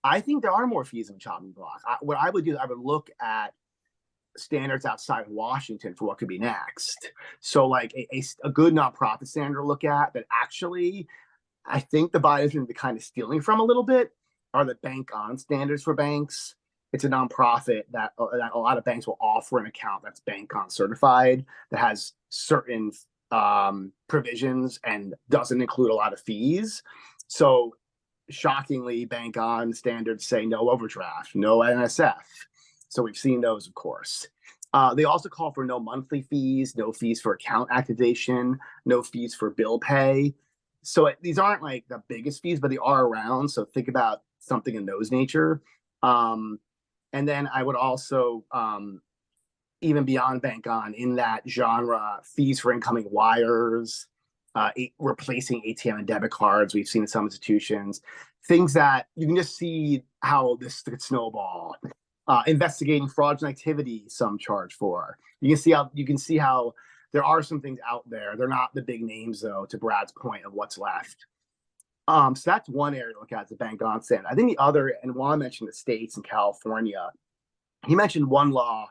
I think there are more fees in the chopping block. What I would do, I would look at standards outside of Washington for what could be next. So like a good nonprofit standard to look at that actually I think the Biden's going to be kind of stealing from a little bit are the bank on standards for banks. It's a nonprofit that a lot of banks will offer an account that's bank on certified that has certain provisions and doesn't include a lot of fees. So shockingly, bank on standards say no overdraft, no NSF. So we've seen those, of course. They also call for no monthly fees, no fees for account activation, no fees for bill pay. So these aren't like the biggest fees, but they are around. So think about something in those nature. And then I would also, even beyond bank on in that genre, fees for incoming wires, replacing ATM and debit cards. We've seen in some institutions, things that you can just see how this could snowball. Investigating fraudulent activity, some charge for. You can see how there are some things out there. They're not the big names, though, to Brad's point of what's left. So that's one area to look at, the bank on stand. I think the other, and Juan mentioned the states and California. He mentioned one law,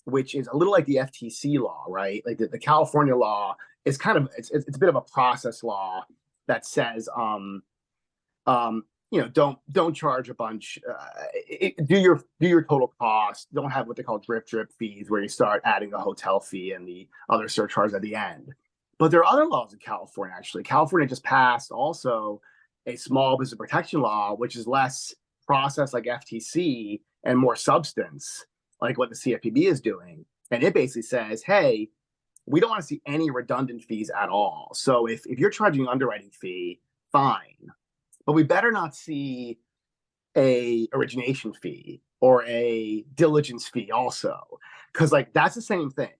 which is a little like the FTC law, right? Like the California law is kind of it's a bit of a process law that says, don't charge a bunch. Do your total cost. Don't have what they call drip fees, where you start adding a hotel fee and the other surcharge at the end. But there are other laws in California. Actually, California just passed also a small business protection law, which is less process like FTC and more substance, like what the CFPB is doing. And it basically says, hey, we don't want to see any redundant fees at all. So if you're charging an underwriting fee, fine. But we better not see a origination fee or a diligence fee also, because like that's the same thing.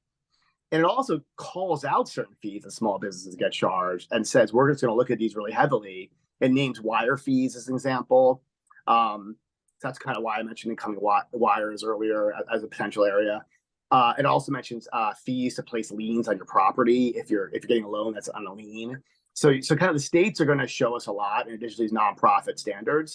And it also calls out certain fees that small businesses get charged and says, we're just going to look at these really heavily. It names wire fees as an example. That's kind of why I mentioned incoming wires earlier as a potential area. It also mentions fees to place liens on your property if you're getting a loan that's on a lien. So kind of the states are going to show us a lot in addition to these nonprofit standards.